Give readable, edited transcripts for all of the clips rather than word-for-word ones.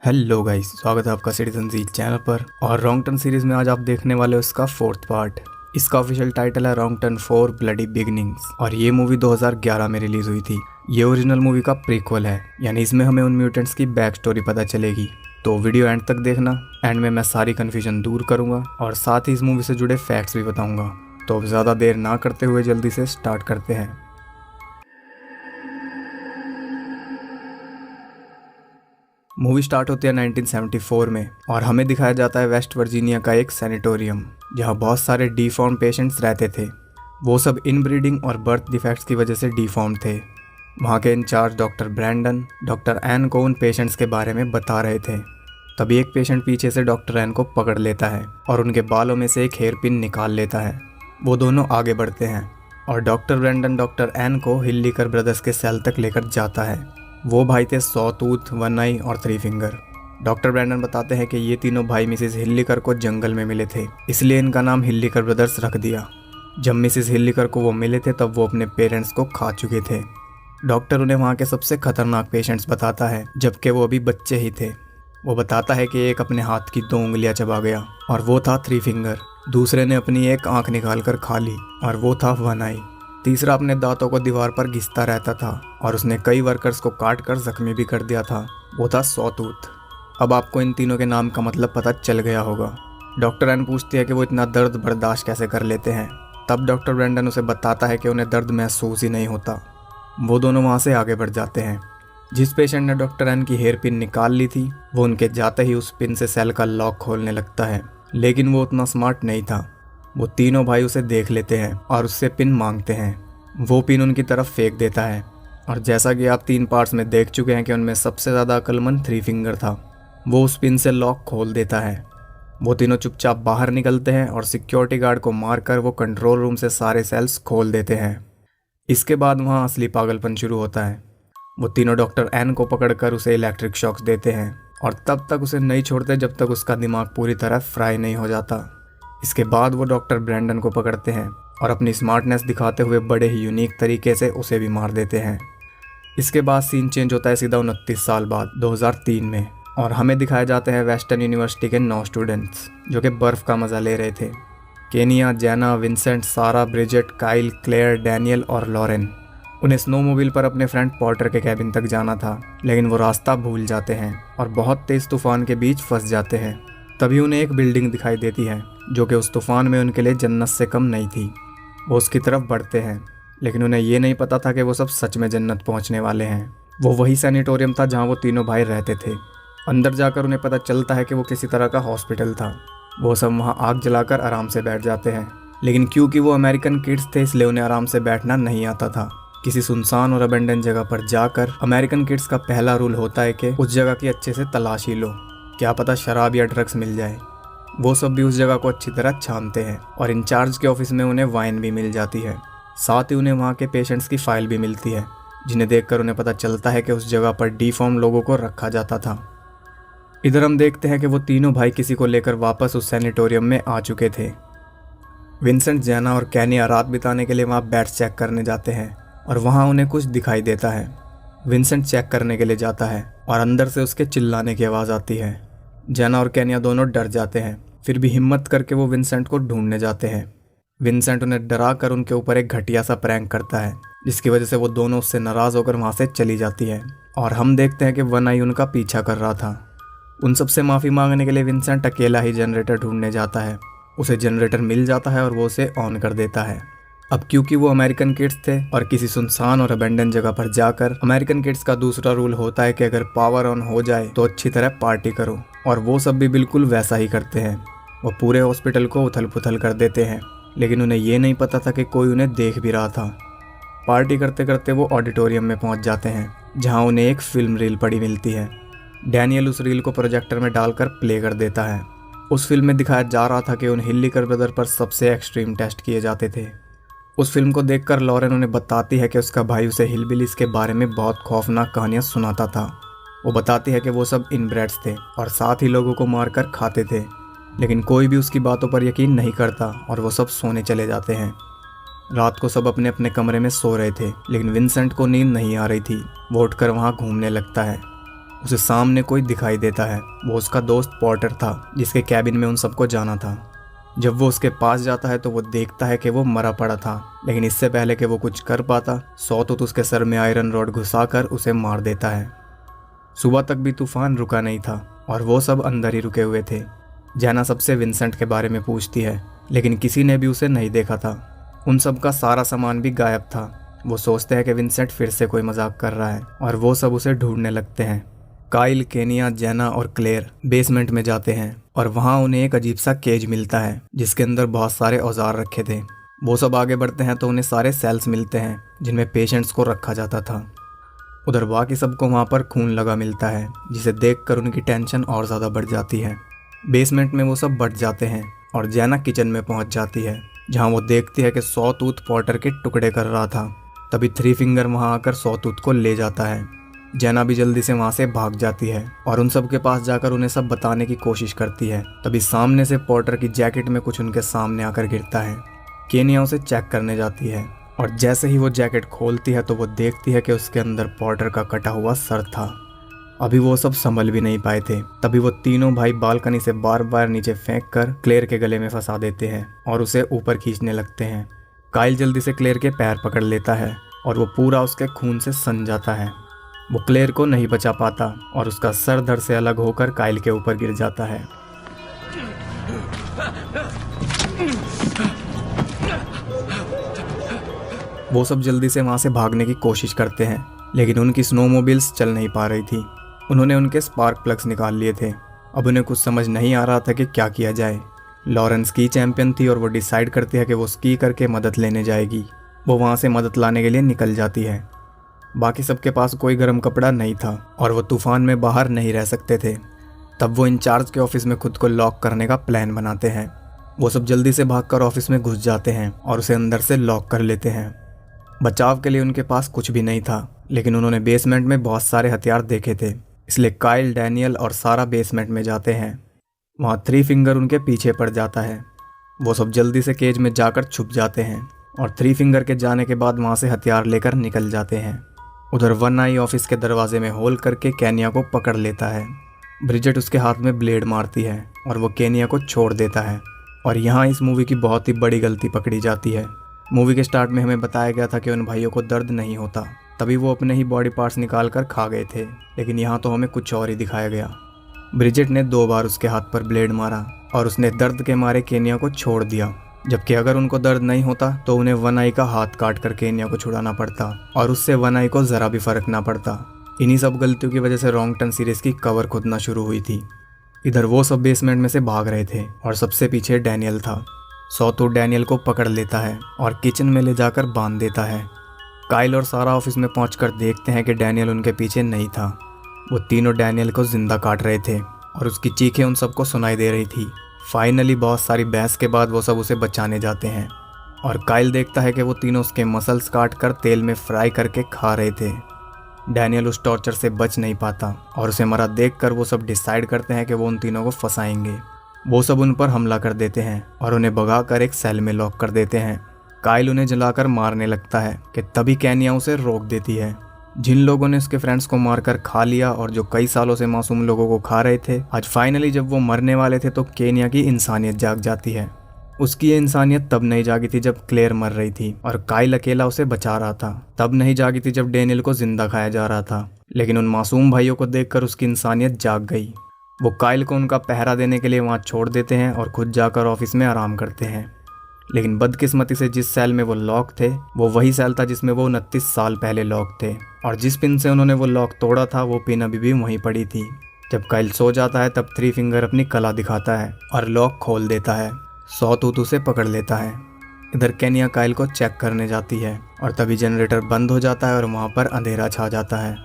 Hello guys, स्वागत है आपका सिटीजन जी चैनल पर। और रॉन्ग टर्न सीरीज में आज आप देखने वाले हो इसका फोर्थ पार्ट। इसका ऑफिशियल टाइटल है रॉन्ग टर्न 4 ब्लडी बिगनिंग्स और ये मूवी 2011 में रिलीज हुई थी। ये ओरिजिनल मूवी का प्रीक्वल है, यानी इसमें हमें उन म्यूटेंट्स की बैक स्टोरी पता चलेगी। तो वीडियो एंड तक देखना। एंड में मैं सारी कन्फ्यूजन दूर करूंगा और साथ ही इस मूवी से जुड़े फैक्ट्स भी बताऊंगा। तो अब ज़्यादा देर ना करते हुए जल्दी से स्टार्ट करते हैं। मूवी स्टार्ट होती है 1974 में और हमें दिखाया जाता है वेस्ट वर्जीनिया का एक सैनिटोरियम जहां बहुत सारे डिफॉर्म पेशेंट्स रहते थे। वो सब इनब्रीडिंग और बर्थ डिफेक्ट्स की वजह से डिफॉर्म थे। वहां के in charge doctor Brandon doctor N को उन पेशेंट्स के बारे में बता रहे थे। तभी एक पेशेंट पीछे से डॉक्टर एन को पकड़ लेता है और उनके बालों में से एक हेयर पिन निकाल लेता है। वो दोनों आगे बढ़ते हैं और डॉक्टर ब्रैंडन डॉक्टर एन को हिल्लीकर ब्रदर्स के सेल तक लेकर जाता है। वो भाई थे सॉ टूथ, वन आई और थ्री फिंगर। डॉक्टर ब्रैंडन बताते हैं कि ये तीनों भाई मिसिस हिल्लीकर को जंगल में मिले थे, इसलिए इनका नाम हिल्लीकर ब्रदर्स रख दिया। जब मिसिस हिल्लीकर को वो मिले थे तब वो अपने पेरेंट्स को खा चुके थे। डॉक्टर उन्हें वहाँ के सबसे खतरनाक पेशेंट्स बताता है, जबकि वो अभी बच्चे ही थे। वो बताता है कि एक अपने हाथ की 2 उंगलियां चबा गया और वो था थ्री फिंगर। दूसरे ने अपनी एक आंख निकाल कर खा ली और वो था वन आई। तीसरा अपने दांतों को दीवार पर घिसता रहता था और उसने कई वर्कर्स को काट कर जख्मी भी कर दिया था। वो था सॉ टूथ। अब आपको इन तीनों के नाम का मतलब पता चल गया होगा। डॉक्टर एन पूछती है कि वो इतना दर्द बर्दाश्त कैसे कर लेते हैं। तब डॉक्टर ब्रैंडन उसे बताता है कि उन्हें दर्द महसूस ही नहीं होता। वो दोनों वहाँ से आगे बढ़ जाते हैं। जिस पेशेंट ने डॉक्टर एन की हेयर पिन निकाल ली थी वो उनके जाते ही उस पिन से सेल का लॉक खोलने लगता है, लेकिन वो उतना स्मार्ट नहीं था। वो तीनों भाई उसे देख लेते हैं और उससे पिन मांगते हैं। वो पिन उनकी तरफ फेंक देता है और जैसा कि आप 3 पार्ट्स में देख चुके हैं कि उनमें सबसे ज़्यादा अक्लमंद थ्री फिंगर था। वो उस पिन से लॉक खोल देता है। वो तीनों चुपचाप बाहर निकलते हैं और सिक्योरिटी गार्ड को मारकर वो कंट्रोल रूम से सारे सेल्स खोल देते हैं। इसके बाद वहाँ असली पागलपन शुरू होता है। वो तीनों डॉक्टर एन को पकड़कर उसे इलेक्ट्रिक शॉक्स देते हैं और तब तक उसे नहीं छोड़ते जब तक उसका दिमाग पूरी तरह फ्राई नहीं हो जाता। इसके बाद वो डॉक्टर ब्रैंडन को पकड़ते हैं और अपनी स्मार्टनेस दिखाते हुए बड़े ही यूनिक तरीके से उसे भी मार देते हैं। इसके बाद सीन चेंज होता है सीधा 29 साल बाद 2003 में और हमें दिखाए जाते हैं वेस्टर्न यूनिवर्सिटी के 9 स्टूडेंट्स जो कि बर्फ़ का मज़ा ले रहे थे। केनिया, जैना, विंसेंट, सारा, ब्रिजेट, काइल, क्लेयर, डैनियल और लॉरेन। उन्हें स्नोमोबाइल पर अपने फ्रेंड पॉटर के कैबिन तक जाना था, लेकिन वो रास्ता भूल जाते हैं और बहुत तेज़ तूफान के बीच फंस जाते हैं। तभी उन्हें एक बिल्डिंग दिखाई देती है जो कि उस तूफान में उनके लिए जन्नत से कम नहीं थी। वो उसकी तरफ बढ़ते हैं, लेकिन उन्हें ये नहीं पता था कि वो सब सच में जन्नत पहुंचने वाले हैं। वो वही सैनिटोरियम था जहां वो तीनों भाई रहते थे। अंदर जाकर उन्हें पता चलता है कि वो किसी तरह का हॉस्पिटल था। वो सब वहां आग जलाकर आराम से बैठ जाते हैं, लेकिन क्योंकि वो अमेरिकन किड्स थे इसलिए उन्हें आराम से बैठना नहीं आता था। किसी सुनसान और अबेंडन जगह पर जाकर अमेरिकन किड्स का पहला रूल होता है कि उस जगह की अच्छे से तलाशी लो, क्या पता शराब या ड्रग्स मिल जाए। वो सब भी उस जगह को अच्छी तरह छानते हैं और इंचार्ज के ऑफिस में उन्हें वाइन भी मिल जाती है। साथ ही उन्हें वहाँ के पेशेंट्स की फाइल भी मिलती है, जिन्हें देखकर उन्हें पता चलता है कि उस जगह पर डिफॉर्म लोगों को रखा जाता था। इधर हम देखते हैं कि वो तीनों भाई किसी को लेकर वापस उस सैनिटोरियम में आ चुके थे। विंसेंट, जैना और कैनिया रात बिताने के लिए वहाँ बेड्स चेक करने जाते हैं और वहाँ उन्हें कुछ दिखाई देता है। विंसेंट चेक करने के लिए जाता है और अंदर से उसके चिल्लाने की आवाज़ आती है। जैना और कैनिया दोनों डर जाते हैं, फिर भी हिम्मत करके वो विंसेंट को ढूंढने जाते हैं। विंसेंट उन्हें डरा कर उनके ऊपर एक घटिया सा प्रैंक करता है, जिसकी वजह से वो दोनों उससे नाराज़ होकर वहाँ से चली जाती है और हम देखते हैं कि वन आई उनका पीछा कर रहा था। उन सबसे माफ़ी मांगने के लिए विंसेंट अकेला ही जनरेटर ढूंढने जाता है। उसे जनरेटर मिल जाता है और वो उसे ऑन कर देता है। अब क्योंकि वो अमेरिकन किड्स थे और किसी सुनसान और अबेंडन जगह पर जाकर अमेरिकन किड्स का दूसरा रूल होता है कि अगर पावर ऑन हो जाए तो अच्छी तरह पार्टी करो, और वो सब भी बिल्कुल वैसा ही करते हैं। वो पूरे हॉस्पिटल को उथल पुथल कर देते हैं, लेकिन उन्हें ये नहीं पता था कि कोई उन्हें देख भी रहा था। पार्टी करते करते वो ऑडिटोरियम में पहुंच जाते हैं जहां उन्हें एक फिल्म रील पड़ी मिलती है। डैनियल उस रील को प्रोजेक्टर में डालकर प्ले कर देता है। उस फिल्म में दिखाया जा रहा था कि उन हिल्लीकर ब्रदर पर सबसे एक्सट्रीम टेस्ट किए जाते थे। उस फिल्म को देखकर लॉरेन उन्हें बताती है कि उसका भाई उसे हिलबिलीज के बारे में बहुत खौफनाक कहानियाँ सुनाता था। वो बताती है कि वो सब इनब्रेड्स थे और साथ ही लोगों को मारकर खाते थे, लेकिन कोई भी उसकी बातों पर यकीन नहीं करता और वो सब सोने चले जाते हैं। रात को सब अपने अपने कमरे में सो रहे थे, लेकिन विंसेंट को नींद नहीं आ रही थी। वो उठकर वहाँ घूमने लगता है। उसे सामने कोई दिखाई देता है। वो उसका दोस्त पॉटर था जिसके कैबिन में उन सबको जाना था। जब वो उसके पास जाता है तो वो देखता है कि वो मरा पड़ा था, लेकिन इससे पहले कि वो कुछ कर पाता, सॉटूथ उसके सर में आयरन रॉड घुसाकर उसे मार देता है। सुबह तक भी तूफान रुका नहीं था और वो सब अंदर ही रुके हुए थे। जैना सबसे विंसेंट के बारे में पूछती है, लेकिन किसी ने भी उसे नहीं देखा था। उन सब का सारा सामान भी गायब था। वो सोचते हैं कि विंसेंट फिर से कोई मजाक कर रहा है और वो सब उसे ढूंढने लगते हैं। काइल, केनिया, जैना और क्लेयर बेसमेंट में जाते हैं और वहाँ उन्हें एक अजीब सा केज मिलता है जिसके अंदर बहुत सारे औजार रखे थे। वो सब आगे बढ़ते हैं तो उन्हें सारे सेल्स मिलते हैं जिनमें पेशेंट्स को रखा जाता था। उधर बाकी सबको वहाँ पर खून लगा मिलता है, जिसे देखकर उनकी टेंशन और ज़्यादा बढ़ जाती है। बेसमेंट में वो सब बढ़ जाते हैं और जैना किचन में पहुँच जाती है, जहाँ वो देखती है कि सॉटूथ पॉटर के टुकड़े कर रहा था। तभी थ्री फिंगर वहाँ आकर सॉटूथ को ले जाता है। जैना भी जल्दी से वहाँ से भाग जाती है और उन सब के पास जाकर उन्हें सब बताने की कोशिश करती है। तभी सामने से पॉटर की जैकेट में कुछ उनके सामने आकर गिरता है। केनिया उसे चेक करने जाती है और जैसे ही वो जैकेट खोलती है तो वो देखती है कि उसके अंदर पॉटर का कटा हुआ सर था। अभी वो सब संभल भी नहीं पाए थे। तभी वो तीनों भाई बालकनी से बार बार नीचे फेंक कर क्लेयर के गले में फंसा देते हैं और उसे ऊपर खींचने लगते हैं। काइल जल्दी से क्लेयर के पैर पकड़ लेता है और वो पूरा उसके खून से सन जाता है। वो क्लेयर को नहीं बचा पाता और उसका सर धड़ से अलग होकर काइल के ऊपर गिर जाता है। वो सब जल्दी से वहां से भागने की कोशिश करते हैं, लेकिन उनकी स्नोमोबिल्स चल नहीं पा रही थी। उन्होंने उनके स्पार्क प्लग्स निकाल लिए थे। अब उन्हें कुछ समझ नहीं आ रहा था कि क्या किया जाए। लॉरेन स्की चैंपियन थी और वो डिसाइड करती है कि वो स्की करके मदद लेने जाएगी। वो वहाँ से मदद लाने के लिए निकल जाती है। बाकी सबके पास कोई गर्म कपड़ा नहीं था और वो तूफान में बाहर नहीं रह सकते थे। तब वो इंचार्ज के ऑफिस में खुद को लॉक करने का प्लान बनाते हैं। वो सब जल्दी से भागकर ऑफिस में घुस जाते हैं और उसे अंदर से लॉक कर लेते हैं। बचाव के लिए उनके पास कुछ भी नहीं था, लेकिन उन्होंने बेसमेंट में बहुत सारे हथियार देखे थे, इसलिए काइल, डैनियल और सारा बेसमेंट में जाते हैं। वहाँ थ्री फिंगर उनके पीछे पड़ जाता है। वो सब जल्दी से केज में जाकर छुप जाते हैं और थ्री फिंगर के जाने के बाद वहाँ से हथियार लेकर निकल जाते हैं। उधर वन आई ऑफिस के दरवाजे में होल करके केनिया को पकड़ लेता है। ब्रिजेट उसके हाथ में ब्लेड मारती है और वो केनिया को छोड़ देता है। और यहाँ इस मूवी की बहुत ही बड़ी गलती पकड़ी जाती है। मूवी के स्टार्ट में हमें बताया गया था कि उन भाइयों को दर्द नहीं होता, तभी वो अपने ही बॉडी पार्ट्स निकाल कर खा गए थे, लेकिन यहाँ तो हमें कुछ और ही दिखाया गया। ब्रिजेट ने 2 बार उसके हाथ पर ब्लेड मारा और उसने दर्द के मारे केनिया को छोड़ दिया, जबकि अगर उनको दर्द नहीं होता तो उन्हें वन आई का हाथ काट कर केनिया को छुड़ाना पड़ता और उससे वन आई को ज़रा भी फर्क ना पड़ता। इन्हीं सब गलतियों की वजह से रॉन्ग टर्न सीरीज की कवर खुदना शुरू हुई थी। इधर वो सब बेसमेंट में से भाग रहे थे और सबसे पीछे डैनियल था। सॉटूथ डैनियल को पकड़ लेता है और किचन में ले जाकर बांध देता है। काइल और सारा ऑफिस में पहुंचकर देखते हैं कि डैनियल उनके पीछे नहीं था। वो तीनों डैनियल को जिंदा काट रहे थे और उसकी चीखें उन सबको सुनाई दे रही थी। फाइनली बहुत सारी बहस के बाद वो सब उसे बचाने जाते हैं और काइल देखता है कि वो तीनों उसके मसल्स काट कर तेल में फ्राई करके खा रहे थे। डैनियल उस टॉर्चर से बच नहीं पाता और उसे मरा देखकर वो सब डिसाइड करते हैं कि वो उन तीनों को फंसाएंगे। वो सब उन पर हमला कर देते हैं और उन्हें भगाकर एक सेल में लॉक कर देते हैं। काइल उन्हें जलाकर मारने लगता है कि तभी केनिया उसे रोक देती है। जिन लोगों ने उसके फ्रेंड्स को मारकर खा लिया और जो कई सालों से मासूम लोगों को खा रहे थे, आज फाइनली जब वो मरने वाले थे तो केनिया की इंसानियत जाग जाती है। उसकी ये इंसानियत तब नहीं जागी थी जब क्लेयर मर रही थी और काइल अकेला उसे बचा रहा था। तब नहीं जागी थी जब डैनियल को जिंदा खाया जा रहा था, लेकिन उन मासूम भाइयों को देखकर उसकी इंसानियत जाग गई। वो काइल को उनका पहरा देने के लिए वहाँ छोड़ देते हैं और खुद जाकर ऑफिस में आराम करते हैं। लेकिन बदकिस्मती से जिस सेल में वो लॉक थे वो वही सेल था जिसमें वो 29 साल पहले लॉक थे और जिस पिन से उन्होंने वो लॉक तोड़ा था वो पिन अभी भी वहीं पड़ी थी। जब काइल सो जाता है तब थ्री फिंगर अपनी कला दिखाता है और लॉक खोल देता है। सॉटूथ उसे पकड़ लेता है। इधर केनिया काइल को चेक करने जाती है और तभी जनरेटर बंद हो जाता है और वहाँ पर अंधेरा छा जाता है।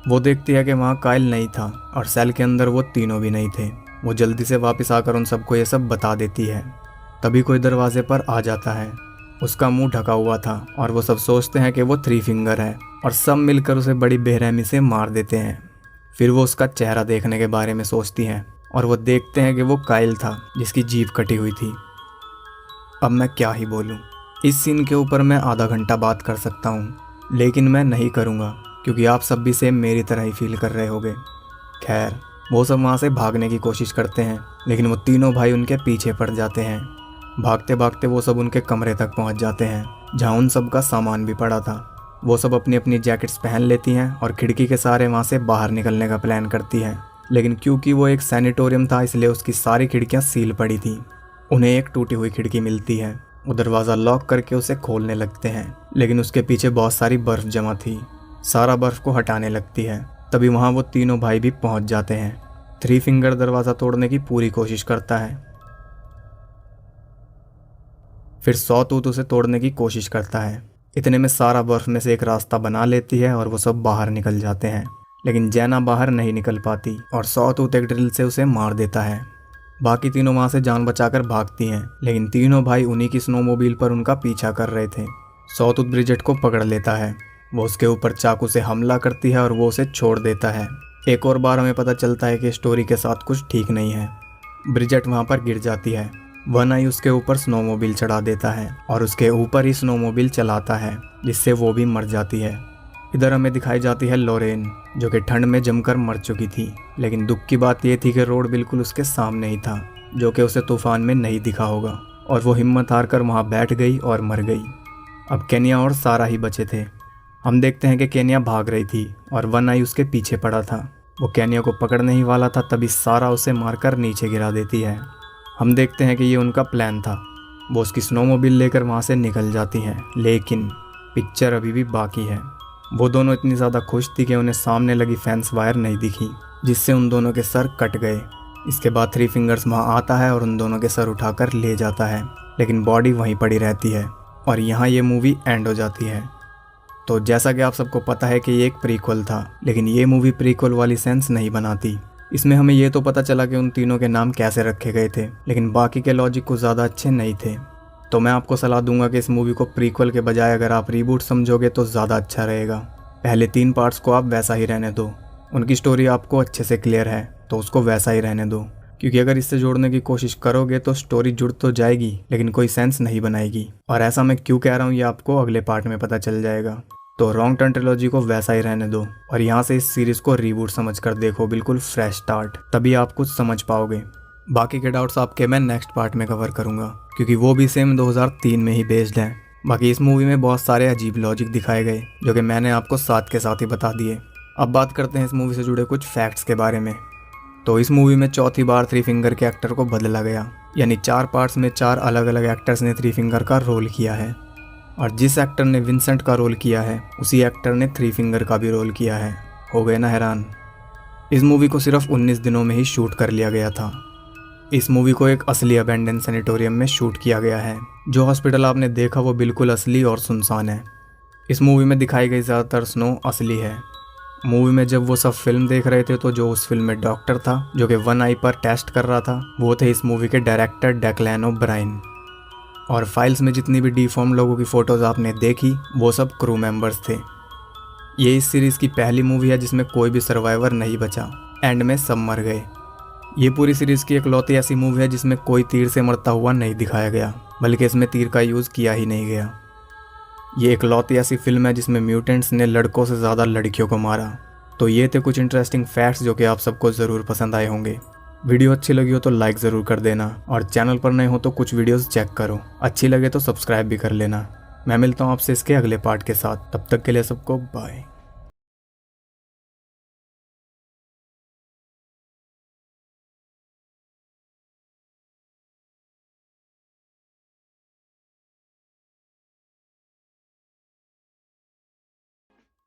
वो देखती है कि वहाँ काइल नहीं था और सेल के अंदर वो तीनों भी नहीं थे। वो जल्दी से वापस आकर उन सबको ये सब बता देती है। तभी कोई दरवाजे पर आ जाता है। उसका मुंह ढका हुआ था और वो सब सोचते हैं कि वो थ्री फिंगर है और सब मिलकर उसे बड़ी बेरहमी से मार देते हैं। फिर वो उसका चेहरा देखने के बारे में सोचती हैं और वो देखते हैं कि वो काइल था जिसकी जीभ कटी हुई थी। अब मैं क्या ही बोलूँ, इस सीन के ऊपर मैं आधा घंटा बात कर सकता हूँ, लेकिन मैं नहीं करूँगा क्योंकि आप सब भी सेम मेरी तरह ही फील कर रहे होगे। खैर वो सब वहाँ से भागने की कोशिश करते हैं, लेकिन वो तीनों भाई उनके पीछे पड़ जाते हैं। भागते भागते वो सब उनके कमरे तक पहुँच जाते हैं, जहाँ उन सब का सामान भी पड़ा था। वो सब अपनी अपनी जैकेट्स पहन लेती हैं और खिड़की के सहारे वहाँ से बाहर निकलने का प्लान करती हैं, लेकिन क्योंकि वो एक सैनिटोरियम था इसलिए उसकी सारी खिड़कियाँ सील पड़ी थी। उन्हें एक टूटी हुई खिड़की मिलती है। वो दरवाज़ा लॉक करके उसे खोलने लगते हैं, लेकिन उसके पीछे बहुत सारी बर्फ़ जमा थी। सारा बर्फ़ को हटाने लगती है। तभी वहाँ वो तीनों भाई भी पहुँच जाते हैं। थ्री फिंगर दरवाज़ा तोड़ने की पूरी कोशिश करता है, फिर सॉटूथ उसे तोड़ने की कोशिश करता है। इतने में सारा बर्फ़ में से एक रास्ता बना लेती है और वो सब बाहर निकल जाते हैं, लेकिन जैना बाहर नहीं निकल पाती और सॉटूथ एक ड्रिल से उसे मार देता है। बाकी तीनों वहाँ से जान बचाकर भागती हैं, लेकिन तीनों भाई उन्हीं की स्नोमोबाइल पर उनका पीछा कर रहे थे। सॉटूथ ब्रिजेट को पकड़ लेता है। वो उसके ऊपर चाकू से हमला करती है और वो उसे छोड़ देता है। एक और बार हमें पता चलता है कि स्टोरी के साथ कुछ ठीक नहीं है। ब्रिजेट वहाँ पर गिर जाती है। वन आई उसके ऊपर स्नोमोबाइल चढ़ा देता है और उसके ऊपर ही स्नोमोबाइल चलाता है, जिससे वो भी मर जाती है। इधर हमें दिखाई जाती है लोरेन, जो कि ठंड में जमकर मर चुकी थी, लेकिन दुख की बात यह थी कि रोड बिल्कुल उसके सामने ही था, जो कि उसे तूफान में नहीं दिखा होगा, और वो हिम्मत हार कर वहाँ बैठ गई और मर गई। अब केनिया और सारा ही बचे थे। हम देखते हैं कि केनिया भाग रही थी और वन आई उसके पीछे पड़ा था। वो केनिया को पकड़ने ही वाला था, तभी सारा उसे मारकर नीचे गिरा देती है। हम देखते हैं कि ये उनका प्लान था। वो उसकी स्नोमोबाइल लेकर वहाँ से निकल जाती हैं, लेकिन पिक्चर अभी भी बाकी है। वो दोनों इतनी ज़्यादा खुश थी कि उन्हें सामने लगी फेंस वायर नहीं दिखी, जिससे उन दोनों के सर कट गए। इसके बाद थ्री फिंगर्स वहाँ आता है और उन दोनों के सर उठाकर ले जाता है, लेकिन बॉडी वहीं पड़ी रहती है और यहाँ ये मूवी एंड हो जाती है। तो जैसा कि आप सबको पता है कि ये एक प्रीक्वल था, लेकिन ये मूवी प्रीक्वल वाली सेंस नहीं बनाती। इसमें हमें ये तो पता चला कि उन तीनों के नाम कैसे रखे गए थे, लेकिन बाकी के लॉजिक कुछ ज़्यादा अच्छे नहीं थे। तो मैं आपको सलाह दूंगा कि इस मूवी को प्रीक्वल के बजाय अगर आप रीबूट समझोगे तो ज़्यादा अच्छा रहेगा। पहले 3 पार्ट्स को आप वैसा ही रहने दो। उनकी स्टोरी आपको अच्छे से क्लियर है तो उसको वैसा ही रहने दो, क्योंकि अगर इससे जोड़ने की कोशिश करोगे तो स्टोरी जुड़ तो जाएगी लेकिन कोई सेंस नहीं बनाएगी। और ऐसा मैं क्यों कह रहा हूँ ये आपको अगले पार्ट में पता चल जाएगा। तो रॉन्ग टर्न ट्रिलॉजी को वैसा ही रहने दो और यहाँ से इस सीरीज को रीबूट समझकर देखो, बिल्कुल फ्रेश स्टार्ट, तभी आप कुछ समझ पाओगे। बाकी के डाउट्स आपके मैं नेक्स्ट पार्ट में कवर करूँगा, क्योंकि वो भी सेम 2003 में ही बेस्ड है। बाकी इस मूवी में बहुत सारे अजीब लॉजिक दिखाए गए जो कि मैंने आपको साथ के साथ ही बता दिए। अब बात करते हैं इस मूवी से जुड़े कुछ फैक्ट्स के बारे में। तो इस मूवी में चौथी बार थ्री फिंगर के एक्टर को बदला गया, यानी 4 पार्ट्स में 4 अलग अलग एक्टर्स ने थ्री फिंगर का रोल किया है। और जिस एक्टर ने विंसेंट का रोल किया है उसी एक्टर ने थ्री फिंगर का भी रोल किया है। हो गए ना हैरान। इस मूवी को सिर्फ 19 दिनों में ही शूट कर लिया गया था। इस मूवी को एक असली अबेंडन सैनिटोरियम में शूट किया गया है। जो हॉस्पिटल आपने देखा वो बिल्कुल असली और सुनसान है। इस मूवी में दिखाई गई ज़्यादातर स्नो असली है। मूवी में जब वो सब फिल्म देख रहे थे तो जो उस फिल्म में डॉक्टर था जो कि वन आई पर टेस्ट कर रहा था वो थे इस मूवी के डायरेक्टर डेक्लैन ओब्रायन। और फाइल्स में जितनी भी डिफॉर्म लोगों की फ़ोटोज़ आपने देखी वो सब क्रू मेंबर्स थे। ये इस सीरीज़ की पहली मूवी है जिसमें कोई भी सर्वाइवर नहीं बचा, एंड में सब मर गए। ये पूरी सीरीज़ की इकलौती ऐसी मूवी है जिसमें कोई तीर से मरता हुआ नहीं दिखाया गया, बल्कि इसमें तीर का यूज़ किया ही नहीं गया। ये इकलौती ऐसी फिल्म है जिसमें म्यूटेंट्स ने लड़कों से ज़्यादा लड़कियों को मारा। तो ये थे कुछ इंटरेस्टिंग फैक्ट्स जो कि आप सबको ज़रूर पसंद आए होंगे। वीडियो अच्छी लगी हो तो लाइक ज़रूर कर देना, और चैनल पर नए हो तो कुछ वीडियोस चेक करो, अच्छी लगे तो सब्सक्राइब भी कर लेना। मैं मिलता हूँ आपसे इसके अगले पार्ट के साथ, तब तक के लिए सबको बाय।